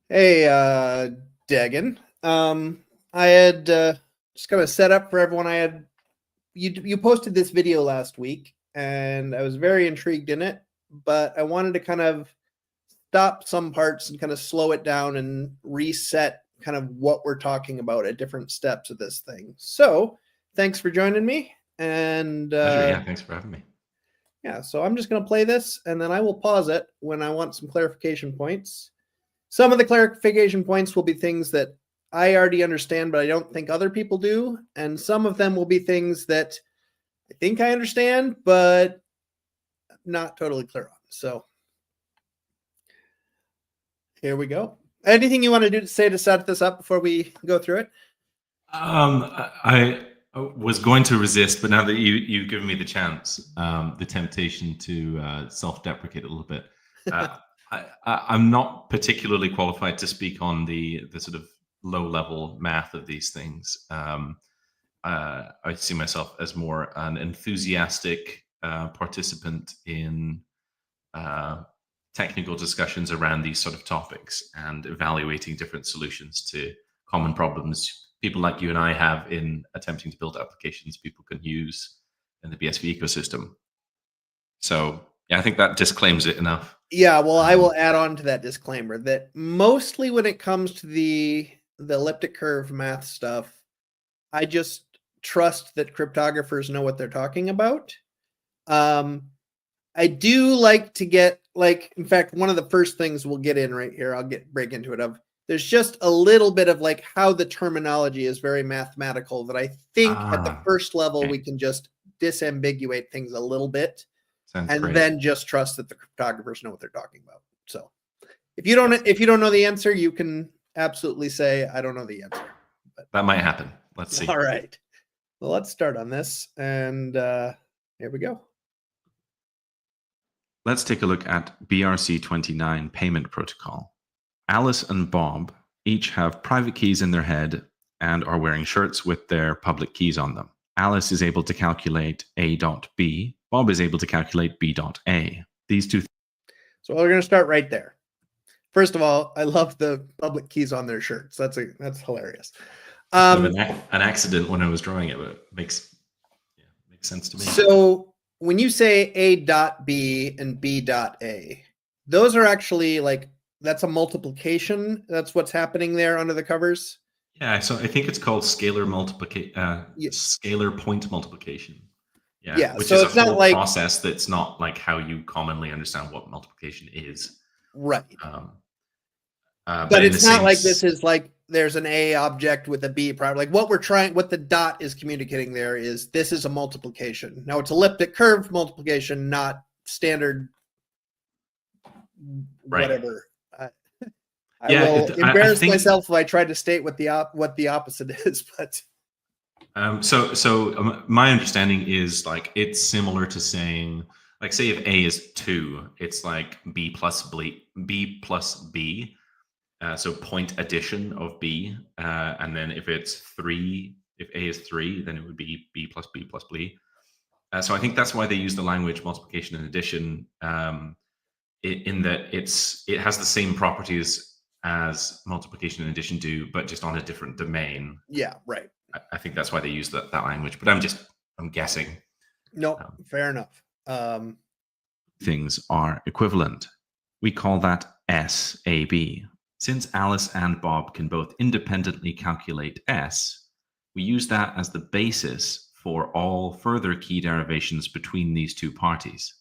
Hey, Deggen. I had just kind of set up for everyone. I had you posted this video last week, and I was very intrigued in it, but I wanted to kind of stop some parts and kind of slow it down and reset kind of what we're talking about at different steps of this thing. So, thanks for joining me, and Pleasure. Yeah, thanks for having me. yeah, so I'm just going to play this, and then I will pause it when I want some clarification points. Some of the clarification points will be things that I already understand, but I don't think other people do. And some of them will be things that I think I understand, but not totally clear on. So here we go. Anything you want to do to say to set this up before we go through it? I was going to resist, but now that you've given me the chance, the temptation to self-deprecate a little bit. I'm not particularly qualified to speak on the sort of low-level math of these things. I see myself as more an enthusiastic participant in technical discussions around these sort of topics and evaluating different solutions to common problems people like you and I have in attempting to build applications people can use in the BSV ecosystem. So yeah, I think that disclaims it enough. Yeah, well, I will add on to that disclaimer that mostly when it comes to the elliptic curve math stuff, I just trust that cryptographers know what they're talking about. I do like to get, like, in fact, one of the first things we'll get in right here, I'll break into it, of there's just a little bit of like how the terminology is very mathematical that I think at the first level okay. we can just disambiguate things a little bit. Sounds and great. Then just trust that the cryptographers know what they're talking about. So if you don't know the answer, you can absolutely say I don't know the answer. But that might happen. Let's see. All right. Well, let's start on this, and here we go. Let's take a look at BRC-29 payment protocol. Alice and Bob each have private keys in their head and are wearing shirts with their public keys on them. Alice is able to calculate A.B. Bob is able to calculate B.A. These two. So we're going to start right there. First of all, I love the public keys on their shirts. That's hilarious. An accident when I was drawing it, but it makes sense to me. So when you say A.B and B.A, those are actually like, that's a multiplication. That's what's happening there under the covers. Yeah, so I think it's called scalar scalar point multiplication. Yeah, which so is it's a whole not like process that's not like how you commonly understand what multiplication is. Right. But it's not like this is like there's an A object with a B prime. Like what the dot is communicating there is this is a multiplication. Now it's elliptic curve multiplication, not standard whatever. I will embarrass myself if I tried to state what the opposite is, but. So my understanding is like it's similar to saying, like, say if A is 2, it's like B plus B. So point addition of B, and then if it's 3, if A is 3, then it would be B plus B plus B. So I think that's why they use the language multiplication and addition, in that it has the same properties as multiplication and addition do, but just on a different domain. Yeah, right. I think that's why they use that language, but I'm guessing. No, fair enough. Things are equivalent. We call that SAB. Since Alice and Bob can both independently calculate S, we use that as the basis for all further key derivations between these two parties.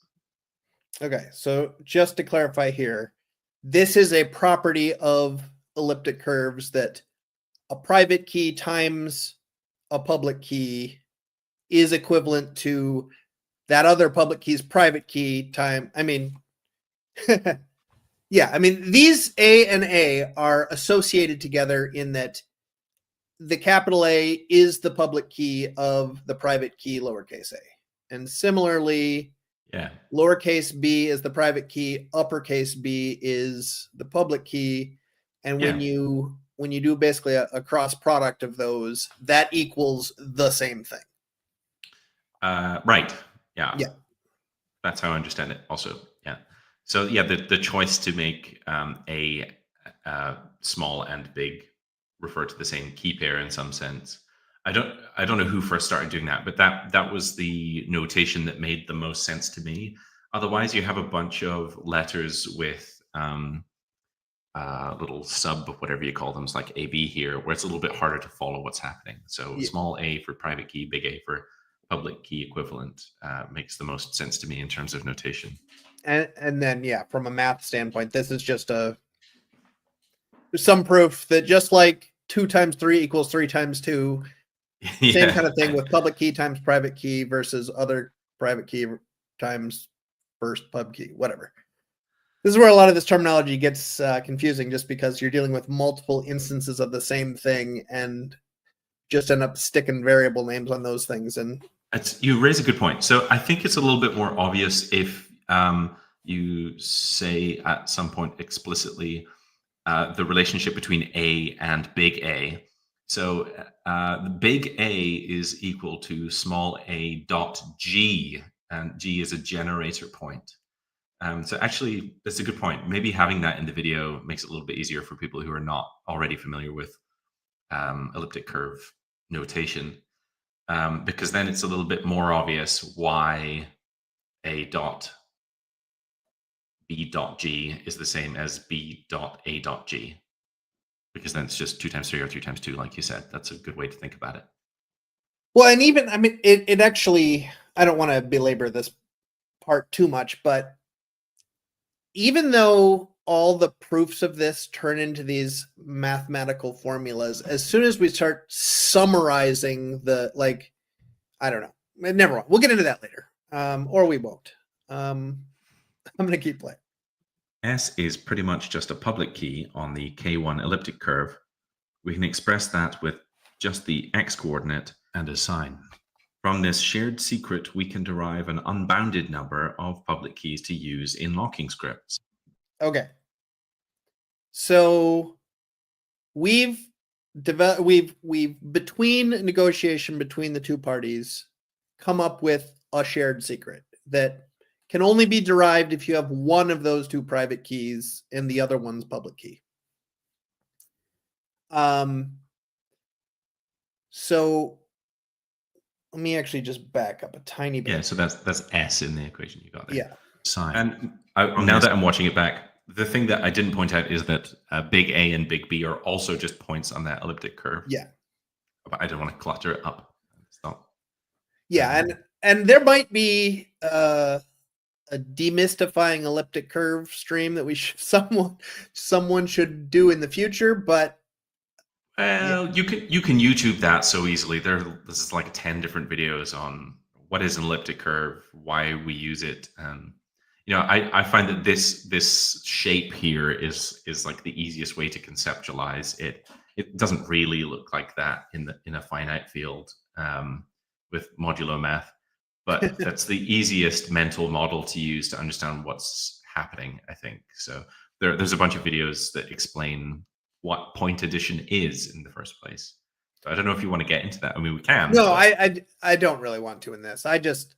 Okay, so just to clarify here, this is a property of elliptic curves that a private key times a public key is equivalent to that other public key's private key time. I mean, yeah, I mean, these A and A are associated together in that the capital A is the public key of the private key lowercase a. And similarly, lowercase b is the private key, uppercase b is the public key. And when you do basically a cross product of those, that equals the same thing. Right. Yeah. That's how I understand it also. Yeah. So yeah, the choice to make a small and big refer to the same key pair in some sense. I don't know who first started doing that, but that was the notation that made the most sense to me. Otherwise, you have a bunch of letters with little sub, whatever you call them, it's like AB here, where it's a little bit harder to follow what's happening. So Yeah. small a for private key, big A for public key equivalent makes the most sense to me in terms of notation. And then, yeah, from a math standpoint, this is just some proof that just like 2 times 3 equals 3 times 2, same kind of thing with public key times private key versus other private key times first pub key, whatever. This is where a lot of this terminology gets confusing, just because you're dealing with multiple instances of the same thing and just end up sticking variable names on those things. And you raise a good point. So I think it's a little bit more obvious if you say at some point explicitly the relationship between A and big A. So the big A is equal to small a dot G, and G is a generator point. So actually, that's a good point. Maybe having that in the video makes it a little bit easier for people who are not already familiar with elliptic curve notation, because then it's a little bit more obvious why A dot B dot G is the same as B dot A dot G, because then it's just 2 times 3 or 3 times 2, like you said. That's a good way to think about it. well, and even, I mean, it actually, I don't want to belabor this part too much, but even though all the proofs of this turn into these mathematical formulas, as soon as we start summarizing the, like, I don't know, never mind. We'll get into that later, or we won't. I'm going to keep playing. S is pretty much just a public key on the K1 elliptic curve. We can express that with just the x coordinate and a sign. From this shared secret, we can derive an unbounded number of public keys to use in locking scripts. Okay. So we've between negotiation between the two parties come up with a shared secret that can only be derived if you have one of those two private keys and the other one's public key. So let me actually just back up a tiny bit. Yeah, so that's S in the equation you got there. Yeah. Sign. And now that I'm watching it back, the thing that I didn't point out is that big A and big B are also just points on that elliptic curve. Yeah. But I don't want to clutter it up. Stop. Yeah, and there might be a demystifying elliptic curve stream that we someone should do in the future, but well, you can YouTube that so easily. This is like 10 different videos on what is an elliptic curve, why we use it, and I find that this shape here is like the easiest way to conceptualize it. It doesn't really look like that in a finite field with modulo math, but that's the easiest mental model to use to understand what's happening, I think. So there's a bunch of videos that explain what point addition is in the first place. So I don't know if you want to get into that. I mean, we can. No, I don't really want to in this. I just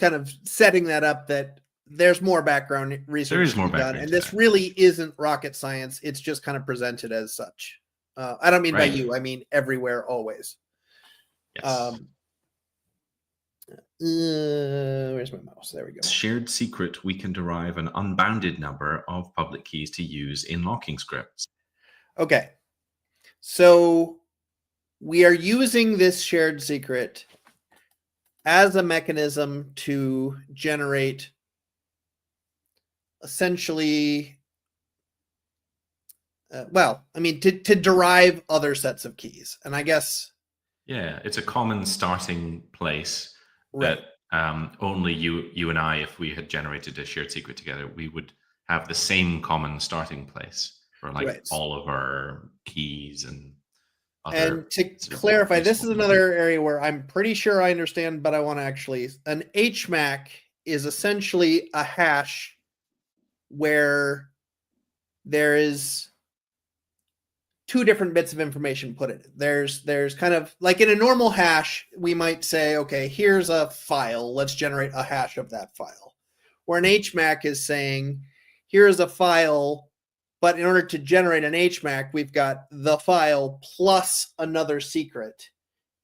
kind of setting that up, that there's more background research. There is more background, and this really isn't rocket science. It's just kind of presented as such. I don't mean by you. I mean everywhere, always. Yes. Where's my mouse? There we go. Shared secret, we can derive an unbounded number of public keys to use in locking scripts. Okay. So we are using this shared secret as a mechanism to generate essentially, to derive other sets of keys. And I guess... Yeah, it's a common starting place. Right. That only you and I, if we had generated a shared secret together, we would have the same common starting place for all of our keys and other. And to clarify, this is another area where I'm pretty sure I understand, but I want to actually... An HMAC is essentially a hash where there is two different bits of information put in. There's kind of like in a normal hash, we might say, okay, here's a file. Let's generate a hash of that file. Where an HMAC is saying, here's a file But in order to generate an HMAC, we've got the file plus another secret.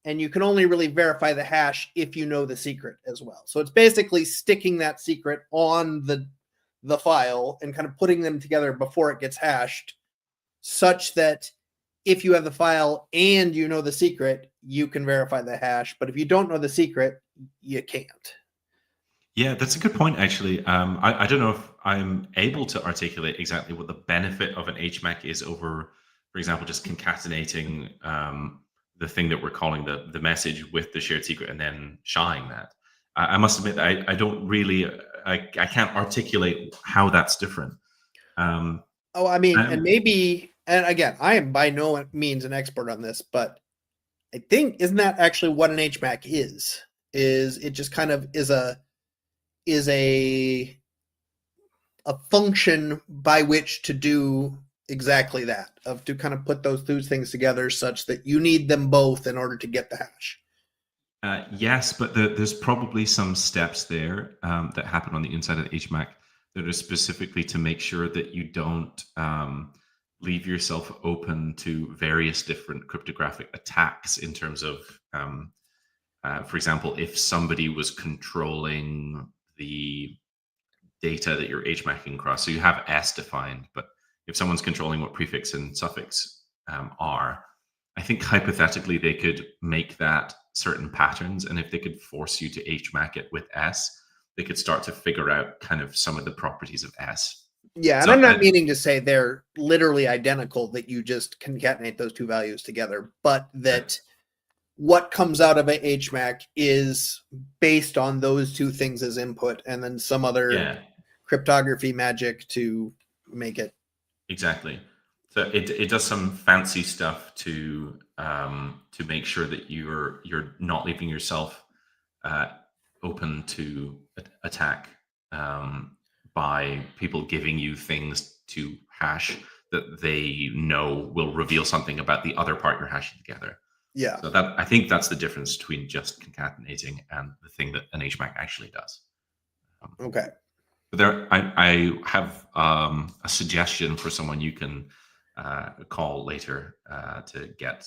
And you can only really verify the hash if you know the secret as well. So it's basically sticking that secret on the file and kind of putting them together before it gets hashed, such that if you have the file and you know the secret, you can verify the hash. But if you don't know the secret, you can't. Yeah, that's a good point, actually. I don't know if I'm able to articulate exactly what the benefit of an HMAC is over, for example, just concatenating the thing that we're calling the message with the shared secret and then shying that. I must admit that I don't really, I can't articulate how that's different. I mean, and maybe, and again, I am by no means an expert on this, but I think, isn't that actually what an HMAC is? Is it just kind of is a function by which to do exactly that, of to kind of put those two things together such that you need them both in order to get the hash. Yes, but there's probably some steps there that happen on the inside of the HMAC that are specifically to make sure that you don't leave yourself open to various different cryptographic attacks in terms of, for example, if somebody was controlling the data that you're HMACing across. So you have S defined, but if someone's controlling what prefix and suffix are, I think hypothetically they could make that certain patterns. And if they could force you to HMAC it with S, they could start to figure out kind of some of the properties of S. Yeah, and so I'm not meaning to say they're literally identical, that you just concatenate those two values together, but that what comes out of a HMAC is based on those two things as input, and then some other cryptography magic to make it. Exactly. So it does some fancy stuff to make sure that you're not leaving yourself open to attack by people giving you things to hash that they know will reveal something about the other part you're hashing together. Yeah. So that, I think that's the difference between just concatenating and the thing that an HMAC actually does. Okay. There, I have a suggestion for someone you can call later to get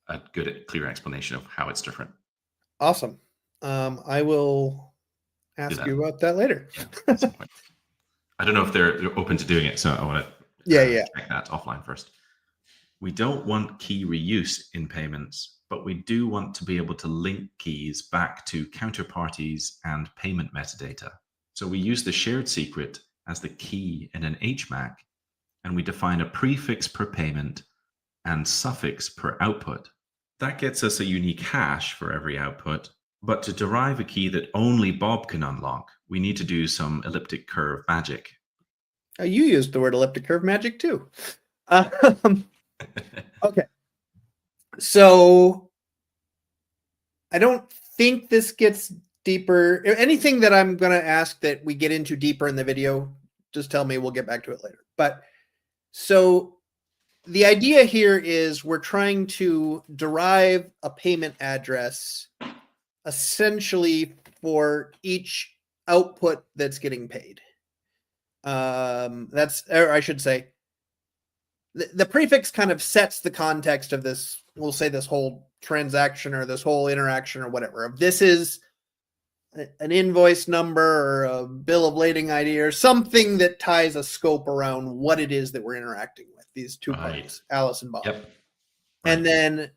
a good, clear explanation of how it's different. Awesome. I will ask you about that later. Yeah, at some point. I don't know if they're open to doing it, so I want to check that offline first. We don't want key reuse in payments, but we do want to be able to link keys back to counterparties and payment metadata. So we use the shared secret as the key in an HMAC, and we define a prefix per payment and suffix per output. That gets us a unique hash for every output, but to derive a key that only Bob can unlock, we need to do some elliptic curve magic. You used the word elliptic curve magic too. Okay. So I don't think this gets deeper. Anything that I'm going to ask that we get into deeper in the video, just tell me, we'll get back to it later. But so the idea here is we're trying to derive a payment address essentially for each output that's getting paid. That's, or I should say, the prefix kind of sets the context of this, we'll say this whole transaction or this whole interaction or whatever. If this is an invoice number or a bill of lading ID or something that ties a scope around what it is that we're interacting with, these two parties, Alice and Bob. Yep. And then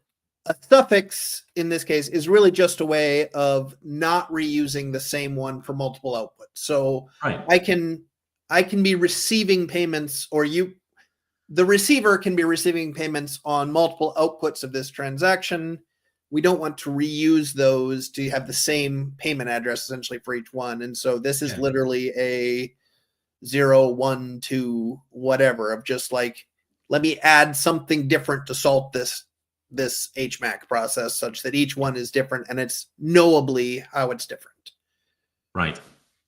a suffix in this case is really just a way of not reusing the same one for multiple outputs. So I can be receiving payments, or the receiver can be receiving payments on multiple outputs of this transaction. We don't want to reuse those to have the same payment address essentially for each one. And so this is literally a 0, 1, 2, whatever, of just like, let me add something different to salt this HMAC process such that each one is different and it's knowably how it's different. Right.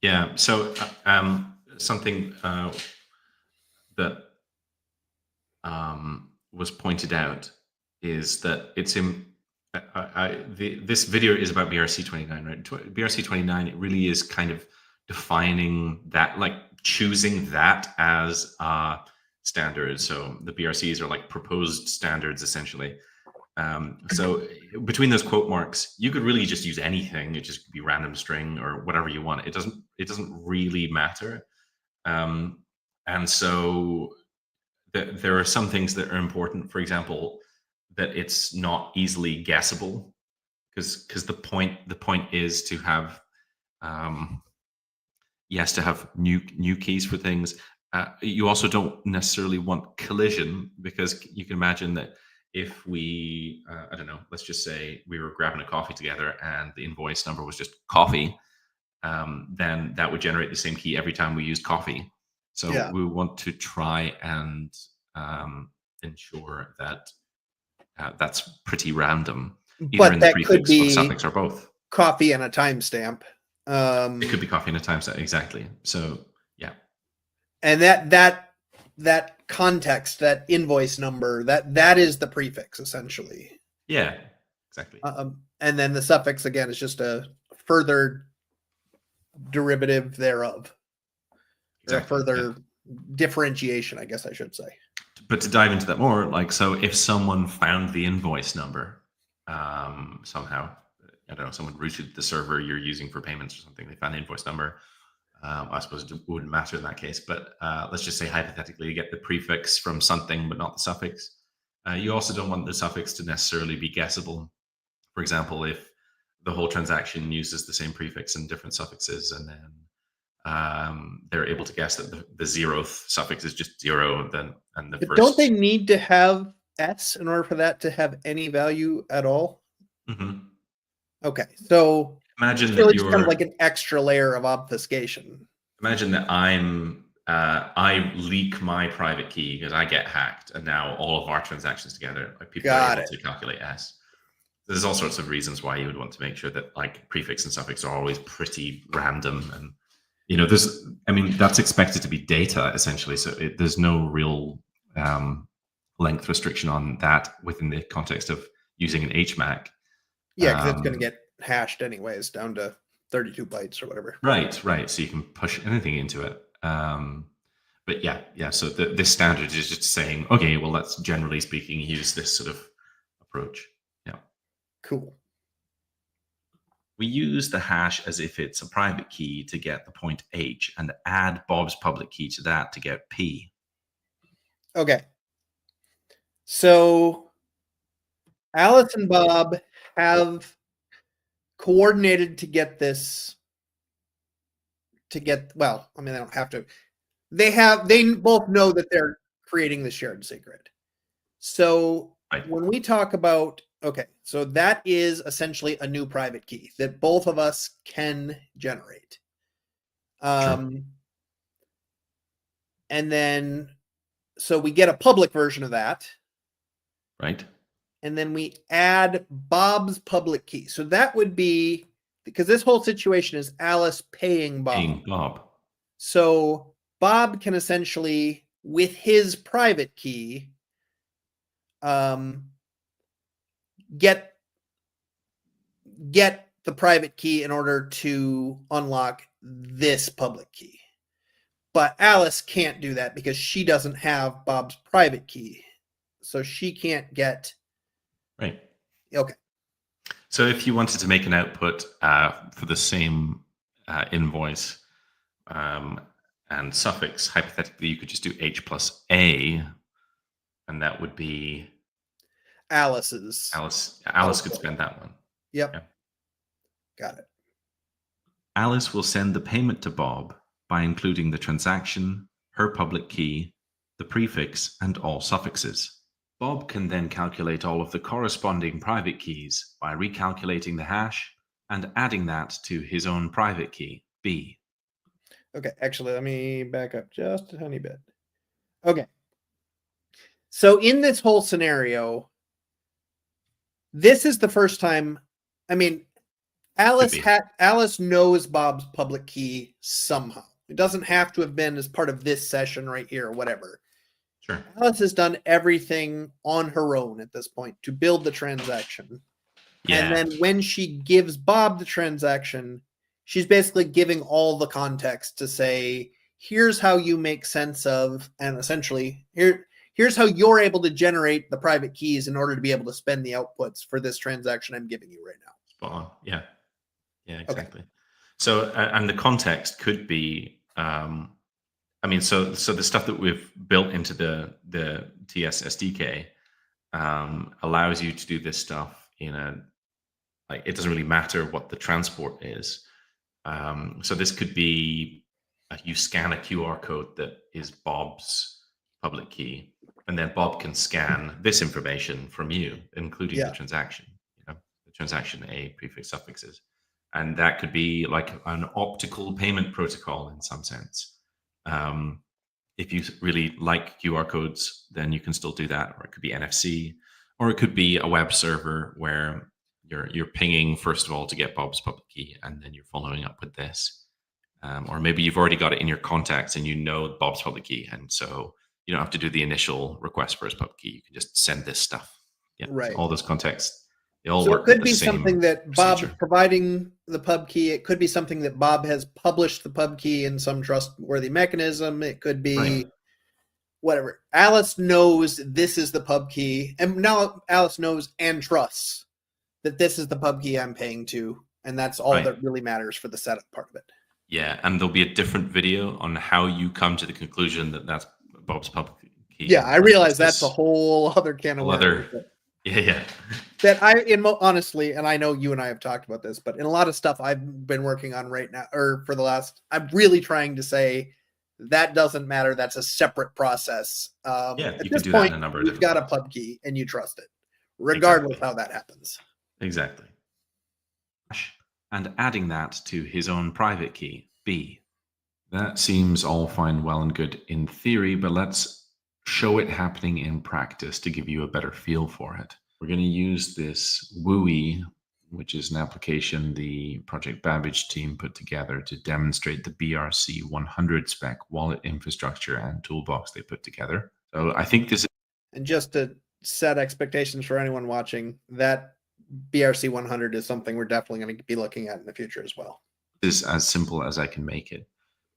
Yeah. So something that was pointed out is that it's in this video is about BRC-29, right? BRC-29, it really is kind of defining that, like choosing that as standards. So the BRCs are like proposed standards, essentially. So between those quote marks, you could really just use anything. It just could be random string or whatever you want. It doesn't really matter. And so there are some things that are important. For example, that it's not easily guessable, because the point is to have to have new keys for things. You also don't necessarily want collision, because you can imagine that if we, I don't know, let's just say we were grabbing a coffee together and the invoice number was just coffee, then that would generate the same key every time we used coffee. So we want to try and ensure that that's pretty random, either in the prefix or the suffix or both. Coffee and a timestamp. It could be coffee and a timestamp, exactly. So yeah, and that context, that invoice number, that is the prefix essentially. Yeah, exactly. And then the suffix again is just a further derivative thereof, or a further differentiation, I guess I should say. But to dive into that more, like, so if someone found the invoice number somehow, I don't know, someone routed the server you're using for payments or something, they found the invoice number. I suppose it wouldn't matter in that case, but let's just say hypothetically you get the prefix from something but not the suffix. You also don't want the suffix to necessarily be guessable. For example, if the whole transaction uses the same prefix and different suffixes, and then they're able to guess that the 0th suffix is just 0, and the first. Don't they need to have S in order for that to have any value at all? Mm-hmm. Okay, so imagine it's really that just kind of like an extra layer of obfuscation. Imagine that I leak my private key because I get hacked, and now all of our transactions together, like, people are able to calculate S. There's all sorts of reasons why you would want to make sure that, like, prefix and suffix are always pretty random, and that's expected to be data essentially. So there's no real length restriction on that within the context of using an HMAC. Yeah, because it's going to get hashed anyways down to 32 bytes or whatever. Right. So you can push anything into it. But yeah. So this standard is just saying, okay, well, let's generally speaking use this sort of approach. Yeah. Cool. We use the hash as if it's a private key to get the point H, and add Bob's public key to that to get P. Okay. So Alice and Bob have coordinated to get this, well, I mean, they don't have to. They both know that they're creating the shared secret. So when we talk about, okay, so that is essentially a new private key that both of us can generate. And then, so we get a public version of that. Right. And then we add Bob's public key. So that would be, because this whole situation is Alice paying Bob. So Bob can essentially, with his private key, get the private key in order to unlock this public key. But Alice can't do that because she doesn't have Bob's private key. So she can't get. Right. Okay. So if you wanted to make an output for the same invoice and suffix, hypothetically, you could just do H plus A, and that would be Alice's. Alice could spend that one. Yep. Yeah. Got it. Alice will send the payment to Bob by including the transaction, her public key, the prefix, and all suffixes. Bob can then calculate all of the corresponding private keys by recalculating the hash and adding that to his own private key, B. Okay, actually, let me back up just a tiny bit. Okay. So in this whole scenario, this is the first time, I mean, Alice knows Bob's public key somehow. It doesn't have to have been as part of this session right here or whatever. Sure. Alice has done everything on her own at this point to build the transaction. Yeah. And then when she gives Bob the transaction, she's basically giving all the context to say, here's how you make sense of, and essentially here's how you're able to generate the private keys in order to be able to spend the outputs for this transaction I'm giving you right now. Spot on. Yeah. Yeah, Okay. exactly. So, and the context could be, I mean, so the stuff that we've built into the TS SDK allows you to do this stuff in a, like, it doesn't really matter what the transport is. So this could be you scan a QR code that is Bob's public key, and then Bob can scan this information from you, including the transaction, the transaction A, prefix, suffixes. And that could be like an optical payment protocol in some sense. If you really like QR codes, then you can still do that. Or it could be NFC, or it could be a web server where you're pinging first of all to get Bob's public key, and then you're following up with this. Or maybe you've already got it in your contacts and you know Bob's public key, and so you don't have to do the initial request for his public key. You can just send this stuff. Yeah, Right. So all those contexts, they all So work. it could with be the same something that Bob is procedure. providing the pub key. It could be something that Bob has published the pub key in some trustworthy mechanism. It could be Right. whatever. Alice knows this is the pub key, and now Alice knows and trusts that this is the pub key I'm paying to, and that's all Right. that really matters for the setup part of it. Yeah, and there'll be a different video on how you come to the conclusion that that's Bob's public key. Yeah, I realize that's a whole other can of worms. Yeah. That honestly, and I know you and I have talked about this, but in a lot of stuff I've been working on right now, or for the last, I'm really trying to say that doesn't matter. That's a separate process. Yeah, at you this can do that point, in a number of you've got different a pub key and you trust it, regardless how that happens. Exactly. And adding that to his own private key, B. That seems all fine, well, and good in theory, but let's show it happening in practice to give you a better feel for it. We're going to use this WUI, which is an application the Project Babbage team put together to demonstrate the BRC-100 spec wallet infrastructure and toolbox they put together. So I think this is... And just to set expectations for anyone watching, that BRC-100 is something we're definitely going to be looking at in the future as well. This is as simple as I can make it.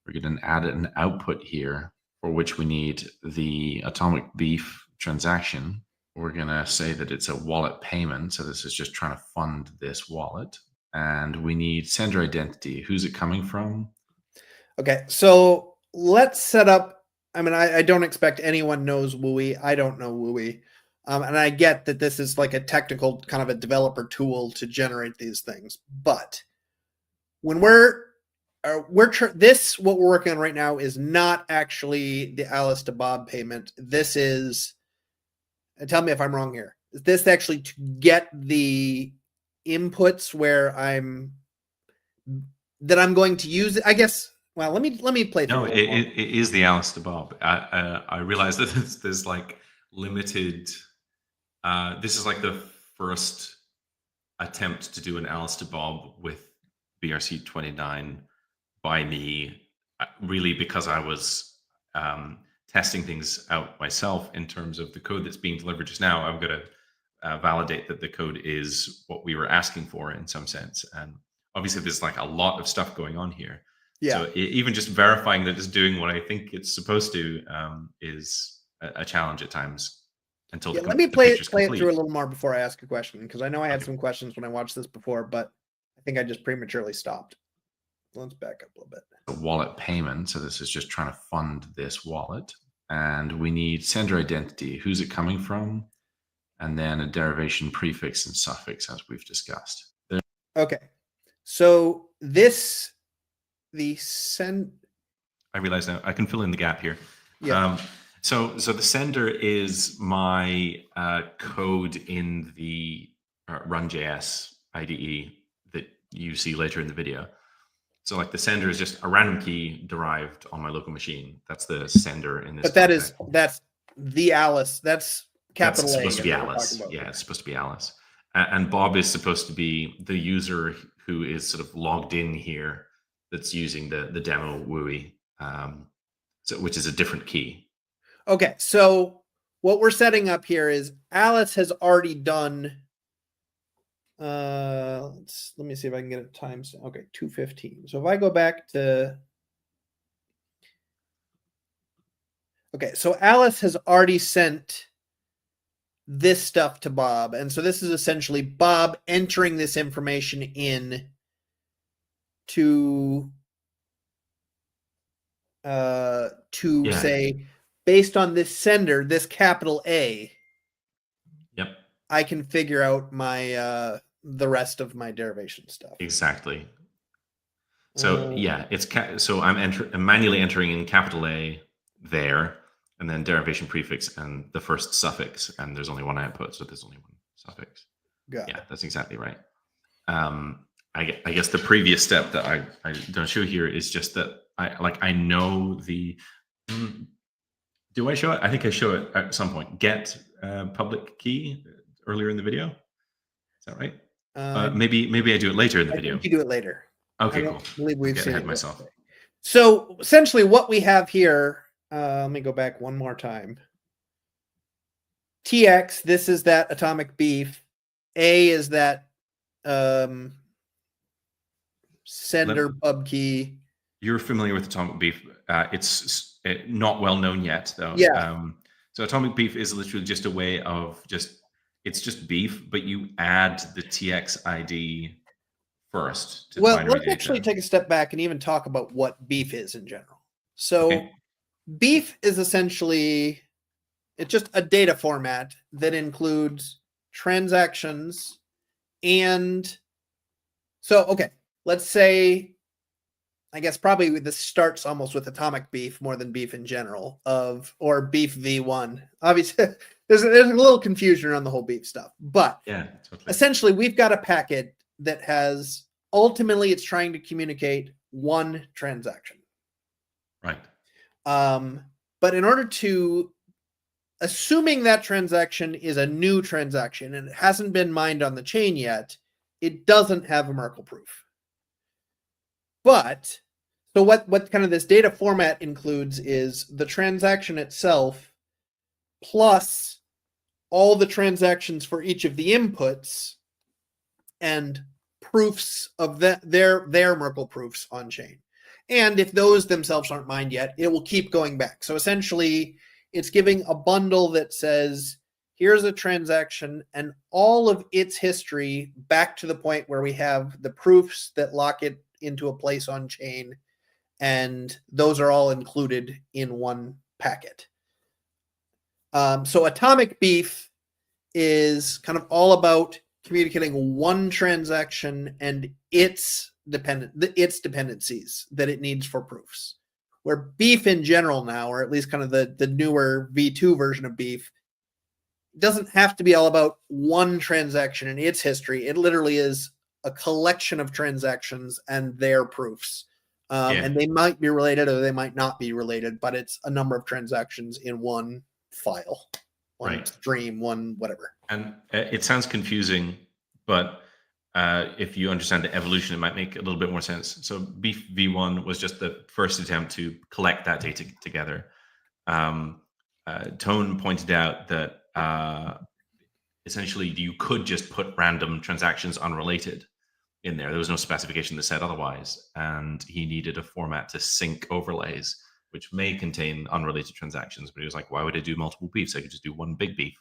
We're going to add an output here for which we need the atomic beef transaction. We're going to say that it's a wallet payment. So this is just trying to fund this wallet. And we need sender identity. Who's it coming from? Okay, so let's set up. I mean, I don't expect anyone knows WUI. I don't know WUI. And I get that this is like a technical kind of a developer tool to generate these things. But when what we're working on right now is not actually the Alice to Bob payment. This is, and tell me if I'm wrong here, is this actually to get the inputs where I'm going to use it? I guess. Well, let me play through. No, it is the Alice to Bob. I realize that there's like limited. This is like the first attempt to do an Alice to Bob with BRC-29 by me, really because I was testing things out myself in terms of the code that's being delivered just now. I'm going to validate that the code is what we were asking for in some sense. And obviously there's like a lot of stuff going on here. Yeah. So even just verifying that it's doing what I think it's supposed to is a challenge at times. Until let me play it through a little more before I ask a question, because I know I had some questions when I watched this before, but I think I just prematurely stopped. Let's back up a little bit. A wallet payment. So this is just trying to fund this wallet. And we need sender identity. Who's it coming from? And then a derivation prefix and suffix, as we've discussed. Okay. So I realize now I can fill in the gap here. Yeah. So the sender is my code in the Run.js IDE that you see later in the video. So like the sender is just a random key derived on my local machine. That's the sender in this. But that's the Alice. That's capital A. It's supposed to be Alice. Yeah, it's supposed to be Alice. And Bob is supposed to be the user who is sort of logged in here that's using the demo WUI, which is a different key. Okay, so what we're setting up here is Alice has already done. Let me see if I can get it times. Okay, 2:15. So if I go back to Okay, so Alice has already sent this stuff to Bob, and so this is essentially Bob entering this information in to Yeah. say, based on this sender, this capital A, Yep. I can figure out my the rest of my derivation stuff. Exactly. So yeah, it's so I'm manually entering in capital A there, and then derivation prefix and the first suffix, and there's only one output, so there's only one suffix. Yeah, that's exactly right. I guess the previous step that I don't show here is just that I know the. Do I show it? I think I show it at some point. Get public key earlier in the video. Is that right? Maybe I do it later in the video. I think you do it later. Okay, I don't believe we've seen it myself. So essentially, what we have here. Let me go back one more time. TX. This is that atomic beef. A is that sender pub key. You're familiar with atomic beef. It's not well known yet, though. Yeah. So atomic beef is literally just a way of it's just beef, but you add the TX ID first to the binary let's data. actually take a step back and even talk about what beef is in general. So beef is essentially, it's just a data format that includes transactions. And so, okay, let's say, I guess probably this starts almost with atomic beef more than beef in general, or beef V1. Obviously, there's a little confusion around the whole beef stuff, but essentially we've got a packet that has, ultimately it's trying to communicate one transaction. Right. But in order to, assuming that transaction is a new transaction and it hasn't been mined on the chain yet, it doesn't have a Merkle proof. But, so what kind of this data format includes is the transaction itself plus all the transactions for each of the inputs and proofs of their Merkle proofs on chain. And if those themselves aren't mined yet, it will keep going back. So essentially, it's giving a bundle that says, here's a transaction and all of its history back to the point where we have the proofs that lock it into a place on chain. And those are all included in one packet. So atomic beef is kind of all about communicating one transaction and its dependencies that it needs for proofs. Where beef in general now, or at least kind of the newer V2 version of beef, doesn't have to be all about one transaction and its history. It literally is a collection of transactions and their proofs. And they might be related or they might not be related, but it's a number of transactions in one file, one stream, one whatever. And it sounds confusing, but if you understand the evolution, it might make a little bit more sense. So beef V1 was just the first attempt to collect that data together. Tone pointed out that essentially you could just put random transactions unrelated in there. There was no specification that said otherwise. And he needed a format to sync overlays, which may contain unrelated transactions. But he was like, why would I do multiple beefs? I could just do one big beef.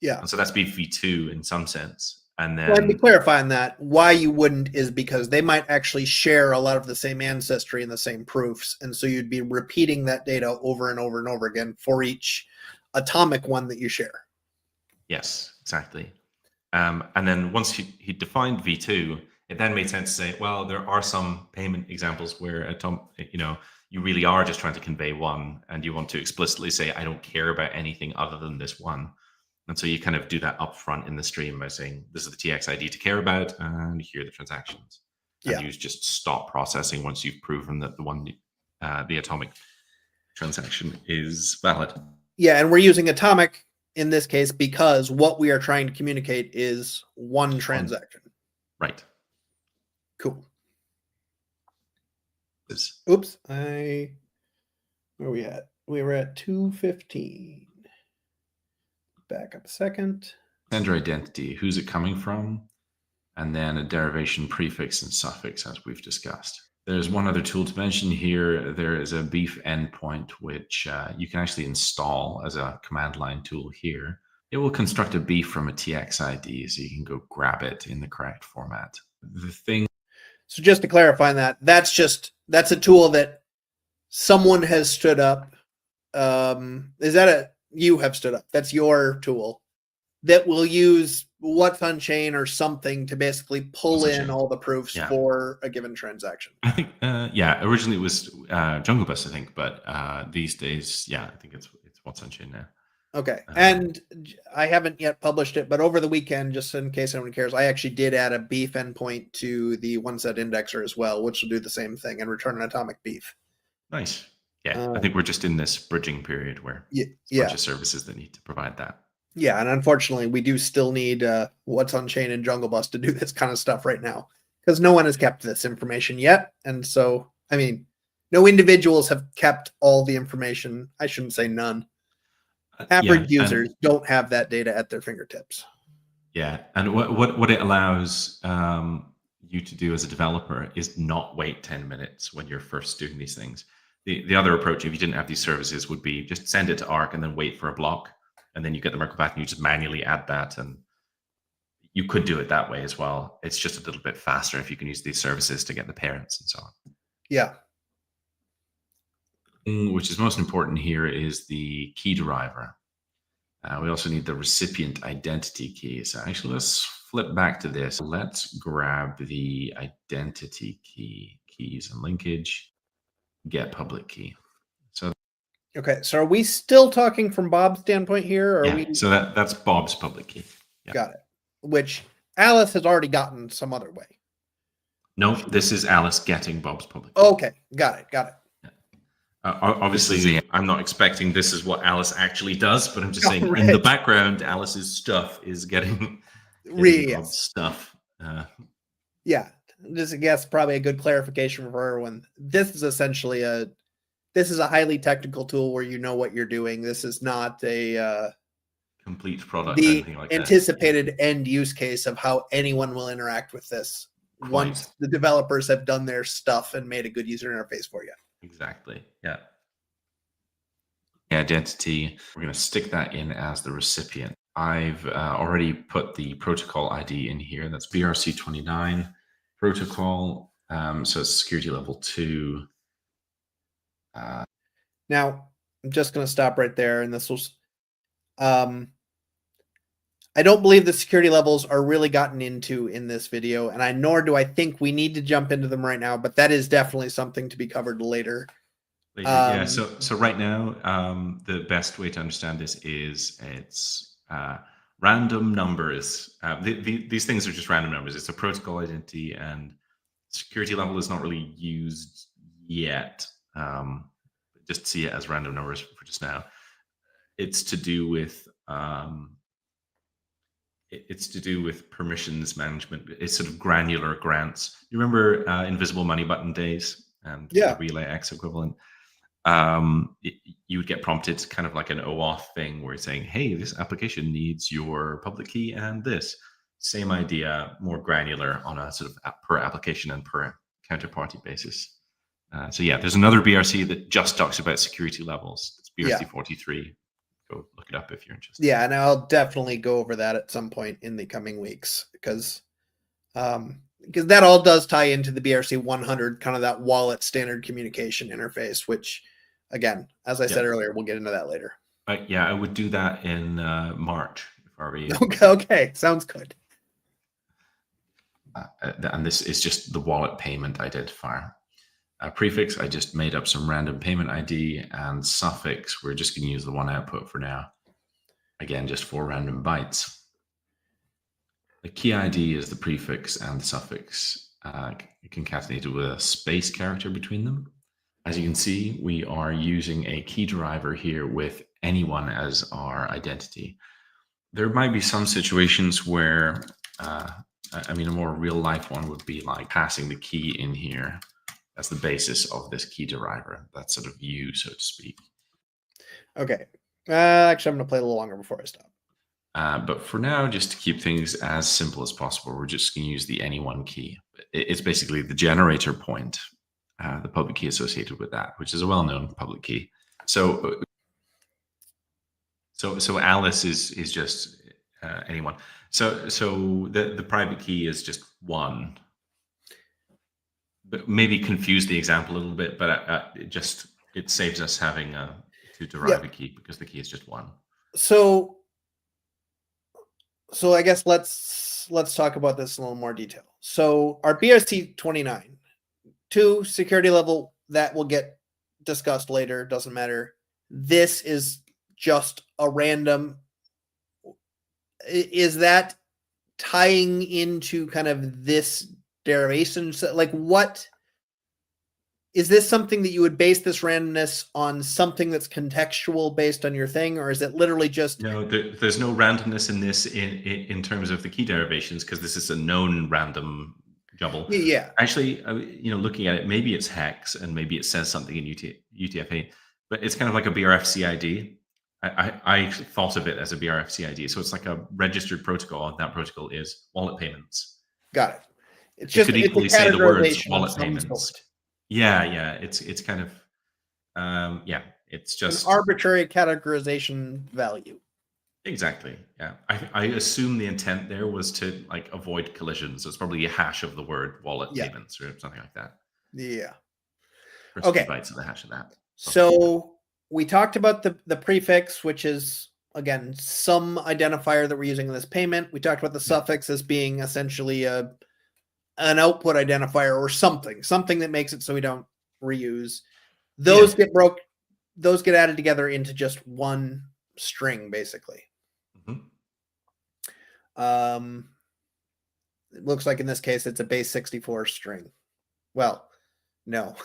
Yeah. And so that's beef V2 in some sense. And then, well, I'd be clarifying that why you wouldn't is because they might actually share a lot of the same ancestry and the same proofs. And so you'd be repeating that data over and over and over again for each atomic one that you share. Yes, exactly. And then once he defined V2, it then made sense to say, well, there are some payment examples where you really are just trying to convey one and you want to explicitly say, I don't care about anything other than this one. And so you kind of do that upfront in the stream by saying, this is the TX ID to care about, and here are the transactions. And you just stop processing once you've proven that the atomic transaction is valid. Yeah, and we're using atomic in this case because what we are trying to communicate is one transaction. Right. Cool. Oops, where are we at? We were at 2:15. Back up a second. Sender identity, who's it coming from? And then a derivation prefix and suffix, as we've discussed. There's one other tool to mention here. There is a beef endpoint, which you can actually install as a command line tool here. It will construct a beef from a TX ID, so you can go grab it in the correct format. The thing. So just to clarify that's a tool that someone has stood up. You have stood up? That's your tool that will use what's on chain or something to basically pull in all the proofs for a given transaction. I think, originally it was Jungle Bus, I think, but these days, I think it's what's on chain now. Okay, and I haven't yet published it, but over the weekend, just in case anyone cares, I actually did add a beef endpoint to the one-set indexer as well, which will do the same thing and return an atomic beef. Nice. Yeah, I think we're just in this bridging period where there's a bunch of services that need to provide that. Yeah, and unfortunately, we do still need what's on chain and Jungle Bus to do this kind of stuff right now, because no one has kept this information yet. And so, I mean, no individuals have kept all the information. I shouldn't say none. Average users don't have that data at their fingertips. Yeah, and what it allows you to do as a developer is not wait 10 minutes when you're first doing these things. The other approach, if you didn't have these services, would be just send it to Arc and then wait for a block, and then you get the Merkle path and you just manually add that, and you could do it that way as well. It's just a little bit faster if you can use these services to get the parents and so on. Yeah. Which is most important here is the key deriver. We also need the recipient identity key. So actually, let's flip back to this. Let's grab the identity keys and linkage, get public key. So okay, so are we still talking from Bob's standpoint here? Or yeah, are we... so that's Bob's public key. Yeah. Got it. Which Alice has already gotten some other way. No, this is Alice getting Bob's public key. Okay, got it. Obviously, I'm not expecting this is what Alice actually does, but I'm just saying in the background, Alice's stuff is getting Bob's stuff. Yeah, this I guess probably a good clarification for everyone. This is essentially a highly technical tool where you know what you're doing. This is not a complete product. The like anticipated end use case of how anyone will interact with this once the developers have done their stuff and made a good user interface for you. Exactly. Yeah. Identity, we're going to stick that in as the recipient. I've already put the protocol ID in here. That's BRC-29 protocol. So it's security level 2. Now, I'm just going to stop right there. And this was, I don't believe the security levels are really gotten into in this video, and nor do I think we need to jump into them right now, but that is definitely something to be covered later. Yeah, so right now, the best way to understand this is it's random numbers. These things are just random numbers. It's a protocol identity, and security level is not really used yet. Just see it as random numbers for just now. It's to do with permissions management. It's sort of granular grants. You remember invisible money button days and the Relay X equivalent? You would get prompted kind of like an OAuth thing where it's saying, hey, this application needs your public key and this. Same idea, more granular on a sort of per application and per counterparty basis. So yeah, there's another BRC that just talks about security levels. It's BRC-43. Go look it up if you're interested. Yeah, and I'll definitely go over that at some point in the coming weeks because that all does tie into the BRC-100, kind of that wallet standard communication interface, which, again, as I said earlier, we'll get into that later. Yeah, I would do that in March. Okay, sounds good. And this is just the wallet payment identifier. Prefix, I just made up some random payment ID, and suffix, we're just going to use the one output for now. Again, just 4 random bytes. The key ID is the prefix and the suffix concatenated with a space character between them. As you can see, we are using a key deriver here with anyone as our identity. There might be some situations where, a more real life one would be like passing the key in here. That's the basis of this key deriver. That's sort of you, so to speak. Okay. Actually, I'm going to play a little longer before I stop. But for now, just to keep things as simple as possible, we're just going to use the anyone key. It's basically the generator point the public key associated with that, which is a well-known public key. So Alice is just anyone. So the private key is just one. But maybe confuse the example a little bit, but it saves us having to derive a key because the key is just one. So I guess let's talk about this in a little more detail. So our BRC-29, 2 security level, that will get discussed later, doesn't matter. This is just a random. Is that tying into kind of this derivation? Like, what is this something that you would base this randomness on, something that's contextual based on your thing, or is it literally just no? There's no randomness in this in terms of the key derivations, because this is a known random jumble. Yeah. Actually, looking at it, maybe it's hex and maybe it says something in UTF-8, but it's kind of like a BRF-CID. I thought of it as a BRF-CID, so it's like a registered protocol, and that protocol is wallet payments. Got it. It's You just could equally say the words wallet of some payments. sort. Yeah. It's kind of it's just an arbitrary categorization value. Exactly. Yeah. I assume the intent there was to like avoid collisions. It's probably a hash of the word wallet payments or something like that. Yeah. First Okay. 2 bytes of the hash of that. So we talked about the prefix, which is, again, some identifier that we're using in this payment. We talked about the suffix as being essentially an output identifier or something that makes it so we don't reuse. Those get added together into just one string, basically. Mm-hmm. It looks like in this case it's a base 64 string. Well, no,